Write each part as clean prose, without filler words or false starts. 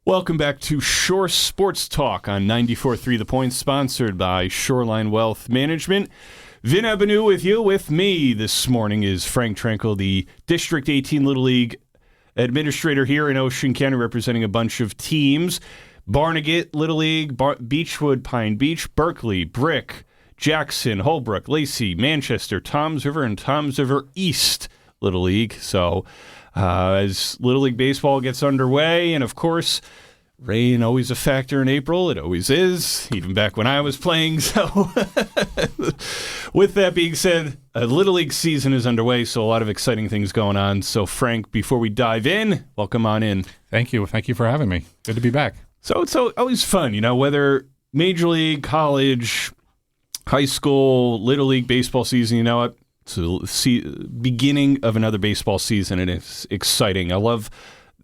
Welcome back to Shore Sports Talk on 94.3 The Point, sponsored by Shoreline Wealth Management. Vin Ebenau with you. With me this morning is Frank Trenkle, the District 18 Little League administrator here in Ocean County, representing a bunch of teams. Barnegat Little League, Beechwood, Pine Beach, Berkeley, Brick, Jackson, Holbrook, Lacey, Manchester, Toms River, and Toms River East Little League. So as Little League Baseball gets underway, and of course, rain always a factor in April. It always is, even back when I was playing. So with that being said, a Little League season is underway, so a lot of exciting things going on. So Frank, before we dive in, welcome on in. Thank you. Thank you for having me. Good to be back. So it's always fun, whether Major League, college, high school, Little League baseball season, you know what? It's the beginning of another baseball season, and it's exciting. I love,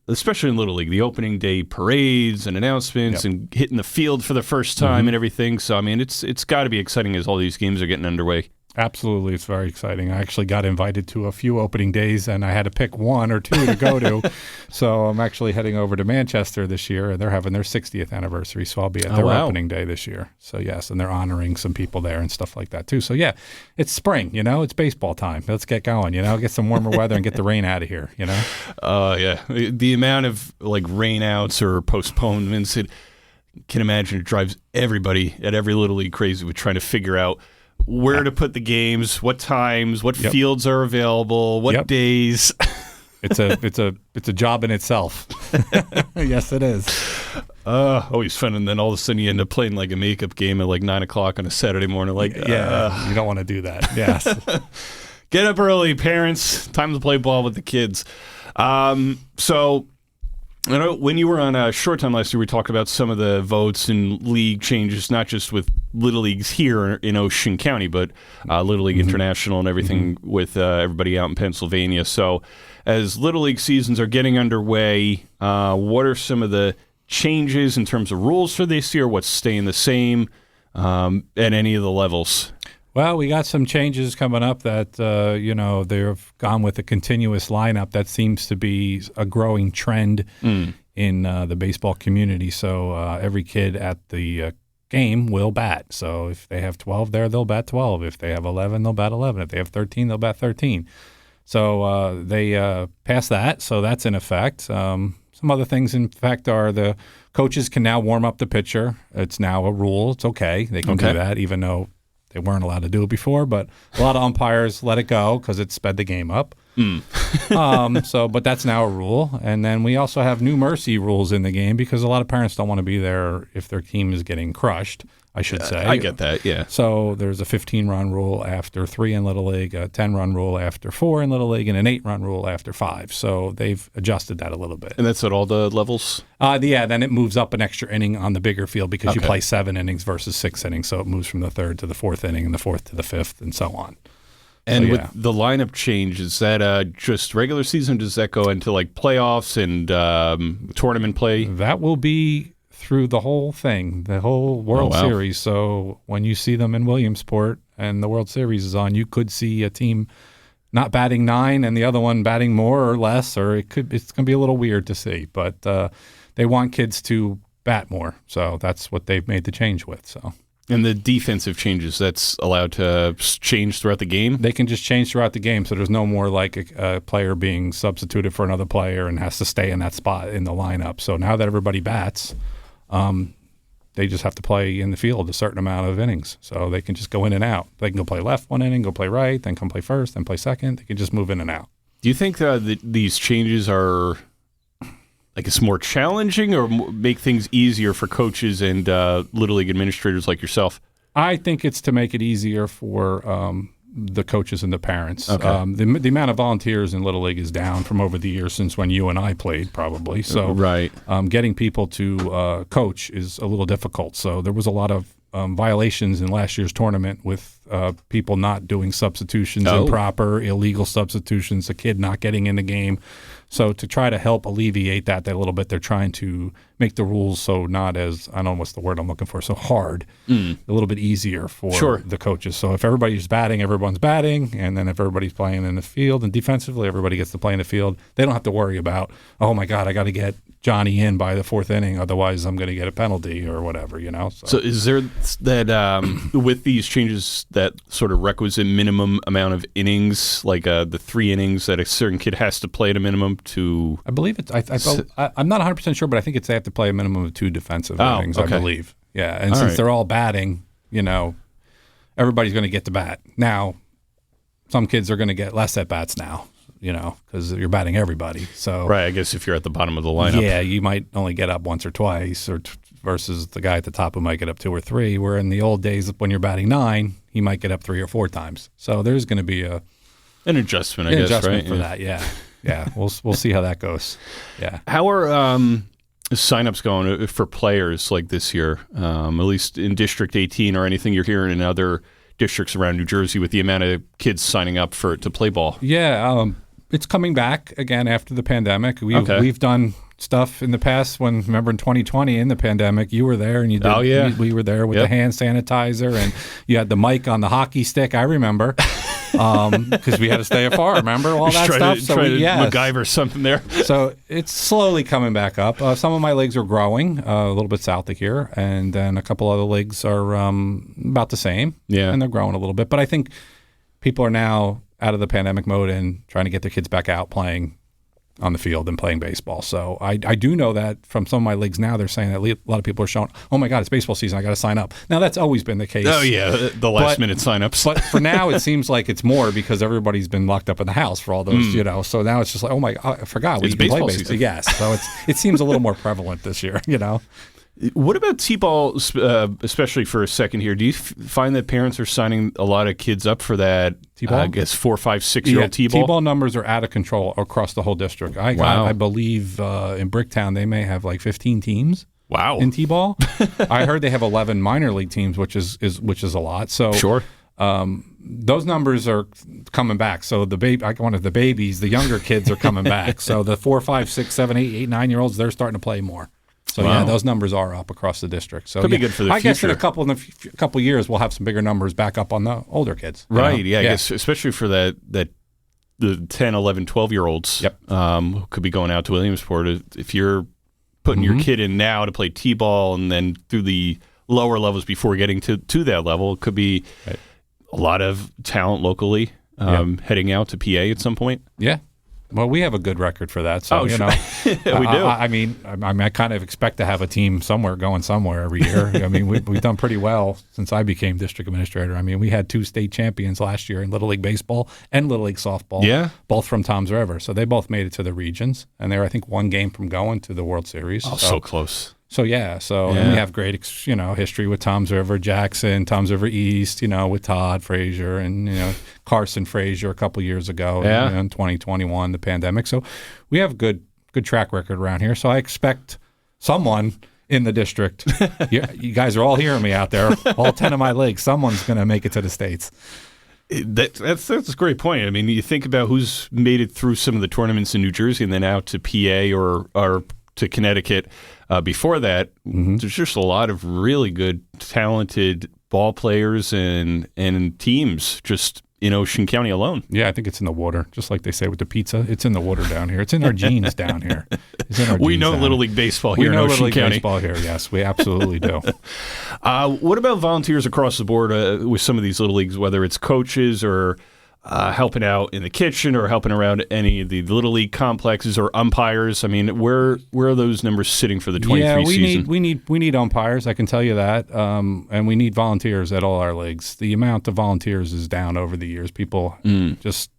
especially in Little League, the opening day parades and announcements and hitting the field for the first time and everything. So, I mean, it's got to be exciting as all these games are getting underway. Absolutely. It's very exciting. I actually got invited to a few opening days, and I had to pick one or two to go to. So I'm actually heading over to Manchester this year, and they're having their 60th anniversary, so I'll be at their opening day this year. So, yes, and they're honoring some people there and stuff like that, too. So, yeah, it's spring, it's baseball time. Let's get going, get some warmer weather and get the rain out of here, Yeah. The amount of, rainouts or postponements, can imagine it drives everybody at every Little League crazy with trying to figure out where to put the games, what times, what fields are available, what days. It's a job in itself. Yes, it is. Always fun, and then all of a sudden you end up playing like a makeup game at 9 o'clock on a Saturday morning. You don't want to do that. Yes. Get up early, parents. Time to play ball with the kids. So, when you were on Short Time last year, we talked about some of the votes and league changes, not just with Little Leagues here in Ocean County, but Little League International and everything with everybody out in Pennsylvania. So as Little League seasons are getting underway, what are some of the changes in terms of rules for this year? What's staying the same at any of the levels? Well, we got some changes coming up that, they've gone with a continuous lineup. That seems to be a growing trend in the baseball community. So every kid at the game will bat. So if they have 12 there, they'll bat 12. If they have 11, they'll bat 11. If they have 13, they'll bat 13. So they passed that, so that's in effect. Some other things, in fact, are the coaches can now warm up the pitcher. It's now a rule. It's okay. They can do that, even though they weren't allowed to do it before, but a lot of umpires let it go because it sped the game up. But that's now a rule. And then we also have new mercy rules in the game because a lot of parents don't want to be there if their team is getting crushed, I should say. I get that, yeah. So there's a 15-run rule after 3 in Little League, a 10-run rule after 4 in Little League, and an 8-run rule after 5. So they've adjusted that a little bit. And that's at all the levels? Then it moves up an extra inning on the bigger field because you play 7 innings versus 6 innings. So it moves from the 3rd to the 4th inning and the 4th to the 5th and so on. And with the lineup change, is that just regular season? Does that go into playoffs and tournament play? That will be through the whole thing, the whole World Series. So when you see them in Williamsport and the World Series is on, you could see a team not batting 9 and the other one batting more or less, or it's going to be a little weird to see. But they want kids to bat more, so that's what they've made the change with. So. And the defensive changes, that's allowed to change throughout the game? They can just change throughout the game, so there's no more a player being substituted for another player and has to stay in that spot in the lineup. So now that everybody bats, they just have to play in the field a certain amount of innings. So they can just go in and out. They can go play left one inning, go play right, then come play first, then play second. They can just move in and out. Do you think that these changes are it's more challenging or make things easier for coaches and Little League administrators like yourself? I think it's to make it easier for the coaches and the parents. Okay. The amount of volunteers in Little League is down from over the years since when you and I played, probably. So getting people to coach is a little difficult. So there was a lot of violations in last year's tournament with people not doing substitutions Oh. improper, illegal substitutions, a kid not getting in the game. So to try to help alleviate that a little bit, they're trying to make the rules so not as, I don't know what's the word I'm looking for, so hard, a little bit easier for the coaches. So if everybody's batting, everyone's batting, and then if everybody's playing in the field and defensively, everybody gets to play in the field, they don't have to worry about, oh my God, I got to get Johnny in by the fourth inning, otherwise I'm going to get a penalty or whatever, you know. So is there that with these changes, that sort of requisite minimum amount of innings, like the 3 innings that a certain kid has to play at a minimum to? I believe it's. I'm not 100% sure, but I think they have to play a minimum of 2 defensive innings. Okay. I believe. Yeah, and since they're all batting, you know, everybody's going to get to bat. Now, some kids are going to get less at bats now, you know, because you're batting everybody. So Right. I guess if you're at the bottom of the lineup. yeah, you might only get up once or twice, versus the guy at the top who might get up 2 or 3. Where in the old days, when you're batting 9, he might get up 3 or 4 times. So there's going to be an adjustment, I guess, adjustment right? for that. Yeah, yeah. We'll see how that goes. Yeah. How are signups going for players like this year? At least in District 18 or anything you're hearing in other districts around New Jersey with the amount of kids signing up to play ball? Yeah, it's coming back again after the pandemic. We've done stuff in the past. Remember in 2020 in the pandemic, you were there and you did. Oh yeah, we were there with the hand sanitizer and you had the mic on the hockey stick. I remember. Because we had to stay afar, remember all that stuff? MacGyver something there. So it's slowly coming back up. Some of my leagues are growing a little bit south of here, and then a couple other leagues are about the same. Yeah, and they're growing a little bit. But I think people are now out of the pandemic mode and trying to get their kids back out playing on the field and playing baseball. So I do know that from some of my leagues now, they're saying that a lot of people are showing, oh my God, it's baseball season, I got to sign up. Now that's always been the case. Oh yeah, the last minute signups. But for now, it seems like it's more because everybody's been locked up in the house for all those, you know. So now it's just like, oh my, I forgot we can play baseball. Yes, so it seems a little more prevalent this year, you know. What about T-ball, especially for a second here? Do you find that parents are signing a lot of kids up for that, T-ball? I guess 4, 5, 6-year-old T-ball? T-ball numbers are out of control across the whole district. I believe in Bricktown they may have like 15 teams. Wow. In T-ball. I heard they have 11 minor league teams, which is a lot. So sure. Those numbers are coming back. So the babies, the younger kids are coming back. So the 4, 5, 6, 7, 8, 8, 9-year-olds, they're starting to play more. So yeah, those numbers are up across the district. So could be good for the future. I guess in a couple years we'll have some bigger numbers back up on the older kids. Right. Yeah. I guess especially for the 10, 11, 12-year-olds. Yep. Who could be going out to Williamsport. If you're putting your kid in now to play T-ball and then through the lower levels before getting to that level, it could be a lot of talent locally heading out to PA at some point. Yeah. Well, we have a good record for that, so you know. We do. I mean, I kind of expect to have a team going somewhere every year. I mean, we've done pretty well since I became district administrator. I mean, we had 2 state champions last year in Little League baseball and Little League softball. Yeah, both from Toms River, so they both made it to the regions, and they're I think 1 game from going to the World Series. Oh, so close. So and we have great history with Toms River, Jackson, Toms River East, with Todd Frazier and Carson Frazier a couple years ago in 2021, the pandemic. So we have good track record around here. So I expect someone in the district, you guys are all hearing me out there, all 10 of my leagues, someone's going to make it to the States. That's a great point. I mean, you think about who's made it through some of the tournaments in New Jersey and then out to PA or to Connecticut. Before that, there's just a lot of really good, talented ball players and teams just in Ocean County alone. Yeah, I think it's in the water, just like they say with the pizza. It's in the water down here. It's in our genes down here. We know Little League baseball here in Ocean County. We know Little League baseball here, yes. We absolutely do. What about volunteers across the board with some of these Little Leagues, whether it's coaches or helping out in the kitchen or helping around any of the Little League complexes or umpires? I mean, where are those numbers sitting for the 23 season? We need umpires, I can tell you that, and we need volunteers at all our leagues. The amount of volunteers is down over the years. People just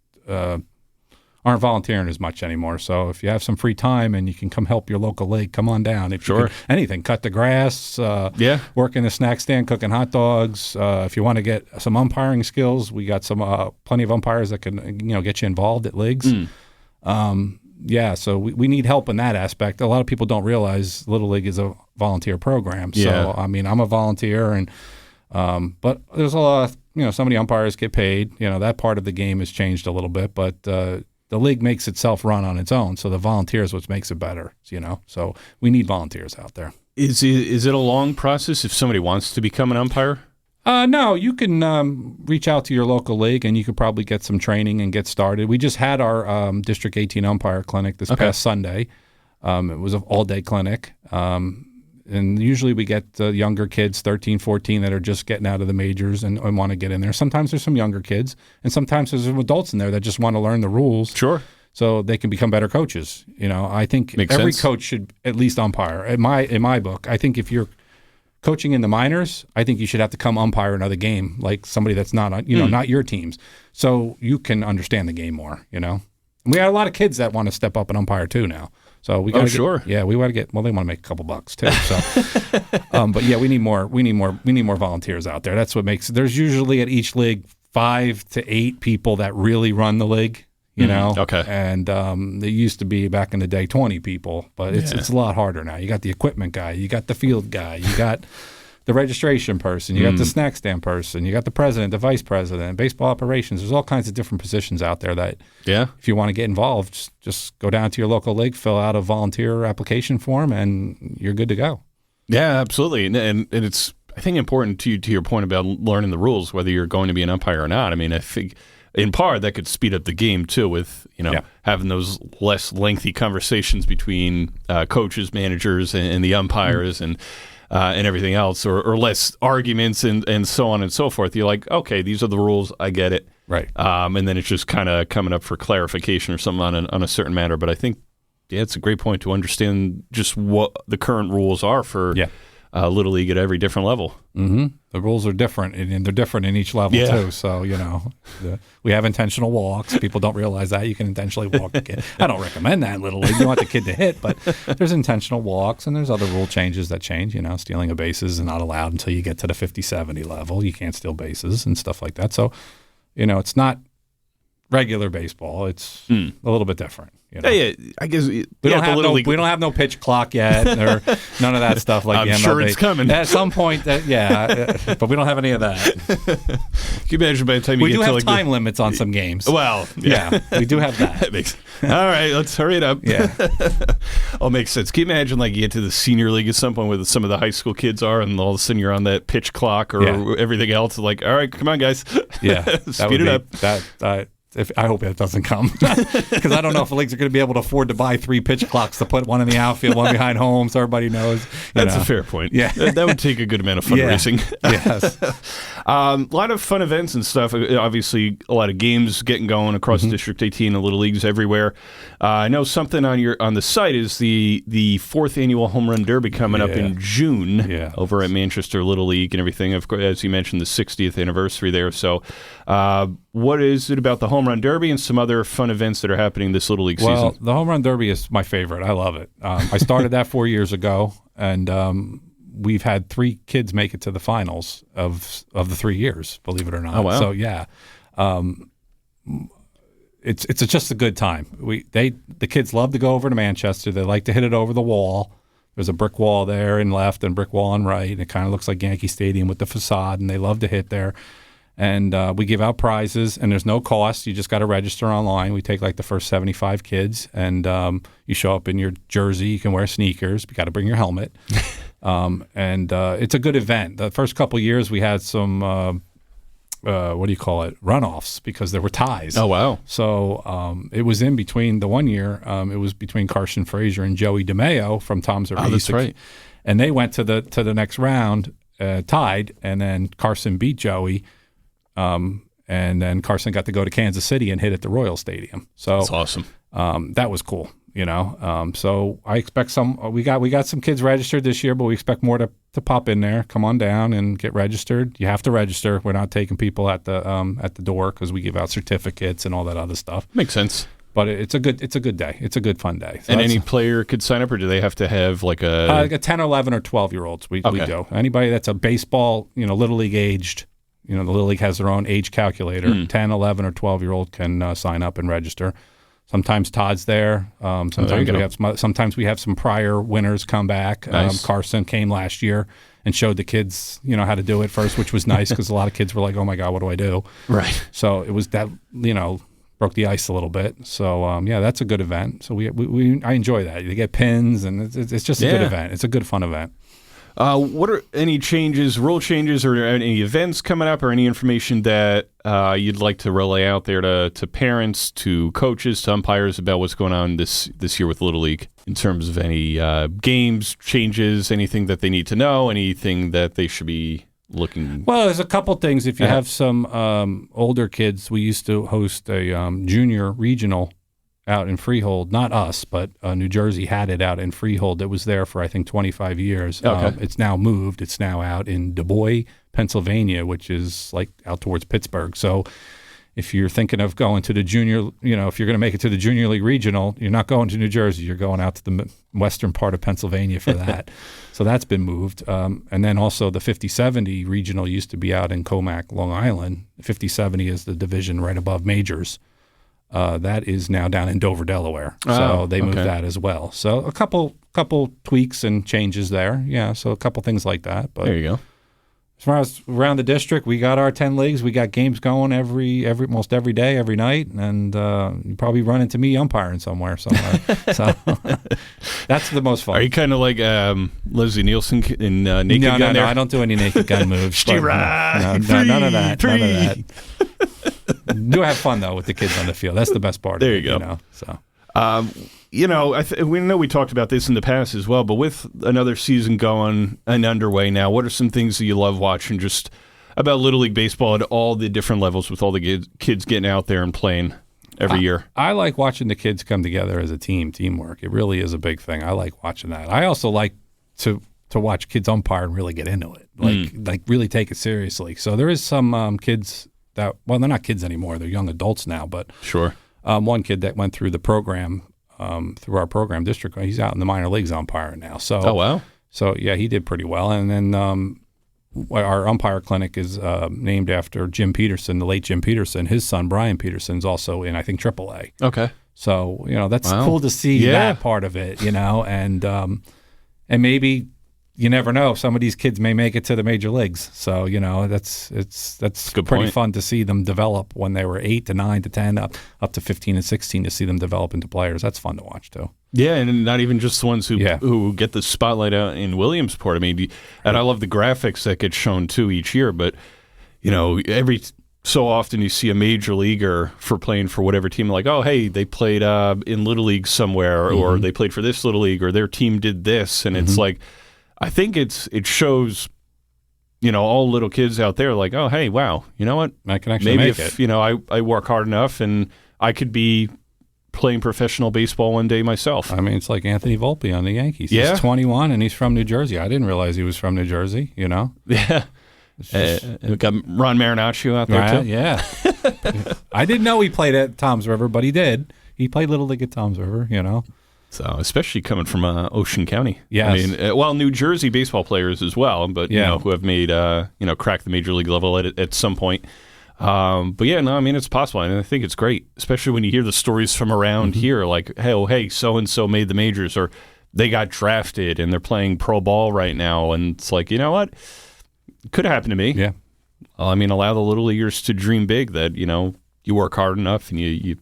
aren't volunteering as much anymore. So if you have some free time and you can come help your local league, come on down. If you can, anything, cut the grass, work in the snack stand, cooking hot dogs. If you want to get some umpiring skills, we got some plenty of umpires that can get you involved at leagues. So we need help in that aspect. A lot of people don't realize Little League is a volunteer program. So I mean, I'm a volunteer, and but there's a lot of some of the umpires get paid. That part of the game has changed a little bit, but the league makes itself run on its own. So the volunteers, which makes it better, So we need volunteers out there. Is it a long process if somebody wants to become an umpire? No, you can reach out to your local league, and you could probably get some training and get started. We just had our District 18 umpire clinic this past Sunday. It was an all-day clinic. And usually we get younger kids, 13, 14, that are just getting out of the majors and want to get in there. Sometimes there's some younger kids, and sometimes there's some adults in there that just want to learn the rules. Sure. So they can become better coaches. I think every coach should at least umpire. In my book, I think if you're coaching in the minors, I think you should have to come umpire another game, like somebody that's not, not your teams, so you can understand the game more. And we got a lot of kids that want to step up and umpire too now. So we got we want to get. Well, they want to make a couple bucks too. So, but yeah, we need more volunteers out there. That's what makes. There's usually at each league 5 to 8 people that really run the league. Okay. And there used to be back in the day 20 people, but it's a lot harder now. You got the equipment guy, you got the field guy, you got the registration person, you got the snack stand person, you got the president, the vice president, baseball operations. There's all kinds of different positions out there that if you want to get involved, just go down to your local league, fill out a volunteer application form, and you're good to go. Yeah, absolutely. And it's, I think, important to your point about learning the rules, whether you're going to be an umpire or not. I mean, I think in part that could speed up the game too with, having those less lengthy conversations between coaches, managers, and the umpires and everything else, or less arguments and so on and so forth. You're like, okay, these are the rules. I get it. Right. And then it's just kind of coming up for clarification or something on a certain matter. But I think, it's a great point to understand just what the current rules are for Little League at every different level. Mm-hmm. The rules are different, and they're different in each level too. So, we have intentional walks. People don't realize that. You can intentionally walk a kid. I don't recommend that in Little League. You want the kid to hit, but there's intentional walks, and there's other rule changes that change. Stealing of bases is not allowed until you get to the 50-70 level. You can't steal bases and stuff like that. So, it's not regular baseball. It's a little bit different. Yeah, I guess we don't have no pitch clock yet, or none of that stuff like I'm the MLB. sure it's coming at some point. But we don't have any of that. Can you imagine by the time you get to have time limits on some games? Well, we do have that. All right, let's hurry it up. Yeah, all makes sense. Can you imagine you get to the senior league at some point where some of the high school kids are, and all of a sudden you're on that pitch clock or everything else? Like, all right, come on, guys. Yeah, speed it up. I hope it doesn't come, because I don't know if the leagues are going to be able to afford to buy 3 pitch clocks to put one in the outfield, one behind home, so everybody knows. That's a fair point. Yeah, that would take a good amount of fundraising. Yes, a lot of fun events and stuff. Obviously, a lot of games getting going across District 18 and Little Leagues everywhere. I know something on the site is the 4th annual Home Run Derby coming up in June over at Manchester Little League and everything. Of course, as you mentioned, the 60th anniversary there. So, what is it about the Home Run Derby and some other fun events that are happening this Little League season? Well, the Home Run Derby is my favorite. I love it. I started that 4 years ago, and we've had 3 kids make it to the finals of the 3 years, believe it or not. Oh, wow. So, it's just a good time. The kids love to go over to Manchester. They like to hit it over the wall. There's a brick wall there in left and brick wall on right. And it kind of looks like Yankee Stadium with the facade, and they love to hit there. And we give out prizes, and there's no cost. You just got to register online. We take the first 75 kids, and you show up in your jersey. You can wear sneakers. You got to bring your helmet. And it's a good event. The first couple of years we had some runoffs, because there were ties. Oh, wow. So it was in between the one year. It was between Carson Frazier and Joey DeMeo from Tom's Arena. Oh, that's right. And they went to the next round tied, and then Carson beat Joey. And then Carson got to go to Kansas City and hit at the Royal Stadium. So that's awesome. That was cool. So I expect we got some kids registered this year, but we expect more to pop in there. Come on down and get registered. You have to register. We're not taking people at the door, because we give out certificates and all that other stuff. Makes sense. But it's a good day. It's a good fun day. So and any player could sign up, or do they have to have like a 10, 11, or 12-year-olds? We do. Anybody that's a baseball, Little League aged. The Little League has their own age calculator. 10, 11, or 12-year-old can sign up and register. Sometimes Todd's there. Sometimes we have some prior winners come back. Nice. Carson came last year and showed the kids, how to do it first, which was nice because a lot of kids were like, "Oh my God, what do I do?" Right. So it was that, broke the ice a little bit. So that's a good event. So I enjoy that. You get pins, and it's just a good event. It's a good fun event. What are any changes, rule changes, or any events coming up, or any information that you'd like to relay out there to parents, to coaches, to umpires about what's going on this year with Little League in terms of any games, changes, anything that they need to know, anything that they should be looking? Well, there's a couple things. If you have some older kids, we used to host a junior regional out in Freehold. Not us, but New Jersey had it out in Freehold. It was there for, I think, 25 years. Okay. It's now moved. It's now out in Du Bois, Pennsylvania, which is like out towards Pittsburgh. So if you're thinking of going to the junior, if you're going to make it to the Junior League Regional, you're not going to New Jersey. You're going out to the western part of Pennsylvania for that. So that's been moved. And then also the 50-70 Regional used to be out in Comac, Long Island. 50-70 is the division right above Majors. That is now down in Dover, Delaware. So they moved that as well. So a couple tweaks and changes there. Yeah, so a couple things like that. But there you go. As far as around the district, we got our 10 leagues. We got games going most every day, every night, and you probably run into me umpiring somewhere. So that's the most fun. Are you kind of like Leslie Nielsen in Naked Gun? No, I don't do any naked gun moves. No, none of that. None of that. Do have fun though with the kids on the field. That's the best part. There you go. So. We know we talked about this in the past as well, but with another season going and underway now, what are some things that you love watching just about Little League Baseball at all the different levels with all the kids getting out there and playing every year? I like watching the kids come together as a teamwork. It really is a big thing. I like watching that. I also like to watch kids umpire and really get into it, like really take it seriously. So there is some kids that, well, they're not kids anymore. They're young adults now, but sure. One kid that went through the program, through our program district, he's out in the minor leagues umpiring now. So, oh, wow. So, yeah, he did pretty well. And then our umpire clinic is named after Jim Peterson, the late Jim Peterson. His son, Brian Peterson's also in, I think, AAA. Okay. So, that's cool to see that part of it, and maybe you never know. Some of these kids may make it to the major leagues. So, that's pretty fun to see them develop when they were 8 to 9 to 10, up to 15 and 16 to see them develop into players. That's fun to watch, too. Yeah, and not even just the ones who get the spotlight out in Williamsport. I mean, and I love the graphics that get shown, too, each year. But, every so often you see a major leaguer for playing for whatever team, like, oh, hey, they played in Little League somewhere, or they played for this Little League, or their team did this. And it's like, I think it shows, all little kids out there like, oh, hey, wow, you know what? I can actually make it. I work hard enough and I could be playing professional baseball one day myself. I mean, it's like Anthony Volpe on the Yankees. Yeah. He's 21 and he's from New Jersey. I didn't realize he was from New Jersey, Yeah. We got Ron Marinaccio out there, too. Yeah. I didn't know he played at Toms River, but he did. He played Little League at Toms River, So, especially coming from Ocean County. Yes. I mean, New Jersey baseball players as well, but, who have made, crack the major league level at some point. It's possible, and I think it's great, especially when you hear the stories from around here, like, hey, so-and-so made the majors, or they got drafted, and they're playing pro ball right now, and it's like, you know what? It could have happened to me. Yeah. Allow the little leaguers to dream big that, you work hard enough, and you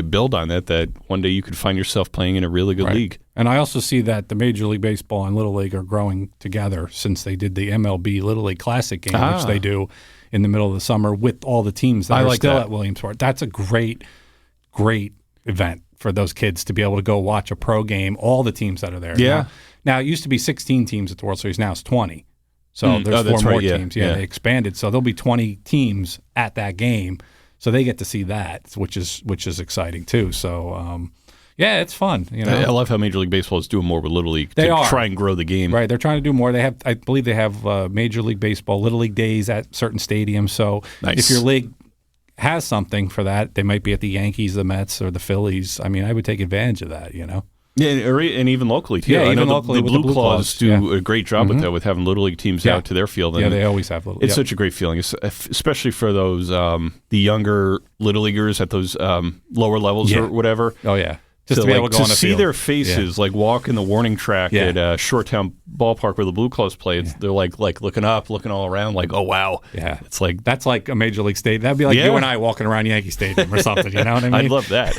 build on that one day you could find yourself playing in a really good league. And I also see that the Major League Baseball and Little League are growing together since they did the MLB Little League Classic game, which they do in the middle of the summer with all the teams that are still at Williamsport. That's a great, great event for those kids to be able to go watch a pro game, all the teams that are there. Yeah. Now it used to be 16 teams at the World Series. Now it's 20. So there's 4 more teams. Yeah, they expanded. So there'll be 20 teams at that game. So they get to see that, which is exciting too. So it's fun. I love how Major League Baseball is doing more with Little League to try and grow the game. Right, they're trying to do more. I believe they have Major League Baseball Little League days at certain stadiums. So if your league has something for that, they might be at the Yankees, the Mets, or the Phillies. I mean, I would take advantage of that. Yeah, and even locally too. Yeah, I even know locally the Blue Claws do a great job with that, with having Little League teams out to their field. And they always have little. It's such a great feeling, especially for those the younger Little Leaguers at those lower levels or whatever. Oh yeah, Just to be able to go on the see field. their faces, like walk in the warning track at Shoretown Ballpark where the Blue Claws play. They're like looking up, looking all around, like, oh wow. Yeah, it's like that's like a major league stadium. That'd be like you and I walking around Yankee Stadium or something. You know what I mean? I'd love that.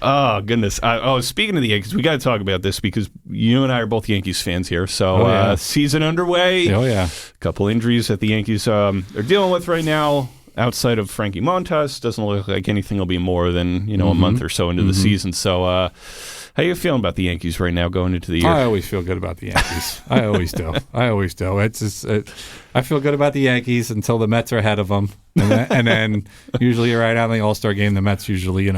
Oh goodness! Speaking of the Yankees, we got to talk about this because you and I are both Yankees fans here. So season underway. Oh yeah, a couple injuries that the Yankees are dealing with right now. Outside of Frankie Montas, doesn't look like anything will be more than a month or so into the season. So, how are you feeling about the Yankees right now going into the year? I always feel good about the Yankees. I always do. It's just, I feel good about the Yankees until the Mets are ahead of them, and then usually right out in the All-Star game, the Mets usually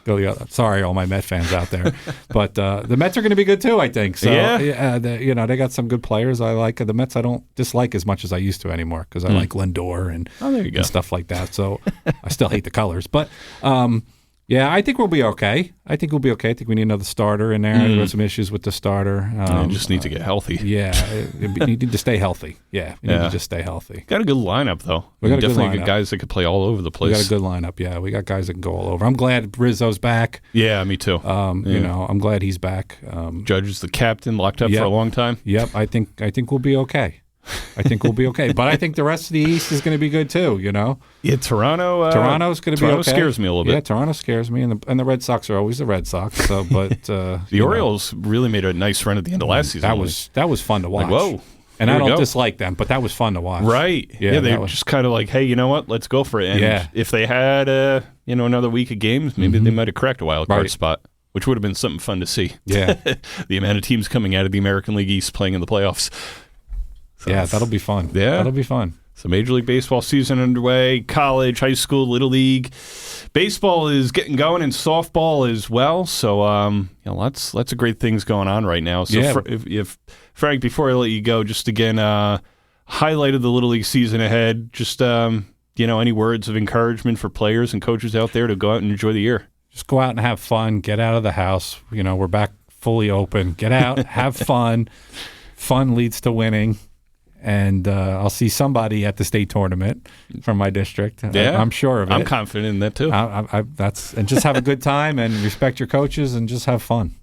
go the other. Sorry, all my Met fans out there, but the Mets are going to be good too. I think so. They got some good players. I like the Mets. I don't dislike as much as I used to anymore because I like Lindor and stuff like that. So I still hate the colors, but I think we'll be okay. I think we need another starter in there. There were some issues with the starter. Just need to get healthy. Yeah, you need to stay healthy. Yeah, you need to just stay healthy. Got a good lineup though. We got definitely good guys that could play all over the place. We got a good lineup. Yeah, we got guys that can go all over. I'm glad Rizzo's back. Yeah, me too. I'm glad he's back. Judge is the captain, locked up for a long time. Yep, I think we'll be okay. But I think the rest of the East is going to be good too. Yeah, Toronto's going to be okay. Toronto scares me a little bit. Yeah, Toronto scares me, and the Red Sox are always the Red Sox. So, but the Orioles really made a nice run at the end of last season. That was fun to watch. Like, whoa. And I don't dislike them, but that was fun to watch. Right. Yeah, they were just kind of like, hey, you know what? Let's go for it. And if they had another week of games, maybe they might have cracked a wild card spot, which would have been something fun to see. Yeah. The amount of teams coming out of the American League East playing in the playoffs. So that'll be fun. Yeah. That'll be fun. So Major League Baseball season underway, college, high school, Little League. Baseball is getting going and softball as well. So lots of great things going on right now. So if Frank, before I let you go, just again, highlight of the Little League season ahead. Just any words of encouragement for players and coaches out there to go out and enjoy the year. Just go out and have fun. Get out of the house. We're back fully open. Get out, have fun. Fun leads to winning. And I'll see somebody at the state tournament from my district. Yeah, I'm sure of it. I'm confident in that too. And just have a good time and respect your coaches and just have fun.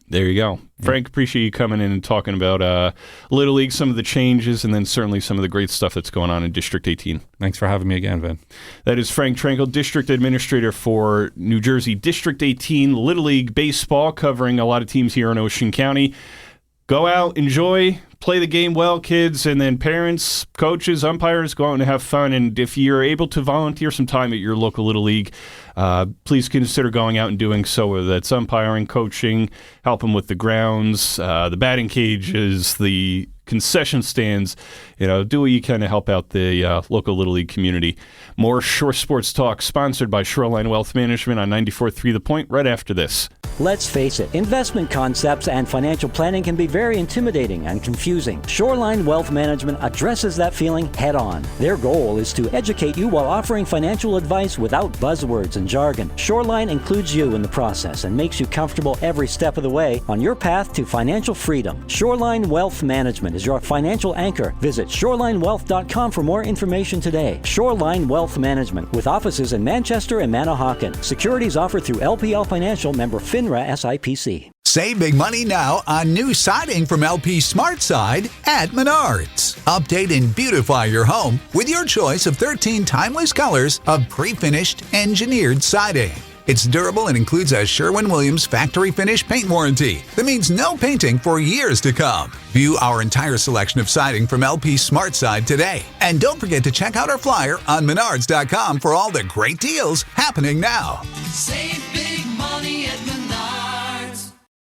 There you go. Frank, appreciate you coming in and talking about Little League, some of the changes, and then certainly some of the great stuff that's going on in District 18. Thanks for having me again, Vin. That is Frank Trenkle, District Administrator for New Jersey District 18 Little League Baseball, covering a lot of teams here in Ocean County. Go out, enjoy, play the game well, kids, and then parents, coaches, umpires, go out and have fun. And if you're able to volunteer some time at your local Little League, please consider going out and doing so, whether that's umpiring, coaching, helping with the grounds, the batting cages, the concession stands. Do what you can to help out the local Little League community. More Shore Sports Talk, sponsored by Shoreline Wealth Management on 94.3 The Point, right after this. Let's face it, investment concepts and financial planning can be very intimidating and confusing. Shoreline Wealth Management addresses that feeling head on. Their goal is to educate you while offering financial advice without buzzwords and jargon. Shoreline includes you in the process and makes you comfortable every step of the way on your path to financial freedom. Shoreline Wealth Management is your financial anchor. Visit shorelinewealth.com for more information today. Shoreline Wealth Management, with offices in Manchester and Manahawkin. Securities offered through LPL Financial, member FINRA SIPC. Save big money now on new siding from LP Smart Side at Menards. Update and beautify your home with your choice of 13 timeless colors of pre-finished engineered siding. It's durable and includes a Sherwin-Williams factory finish paint warranty that means no painting for years to come. View our entire selection of siding from LP Smart Side today. And don't forget to check out our flyer on Menards.com for all the great deals happening now. Save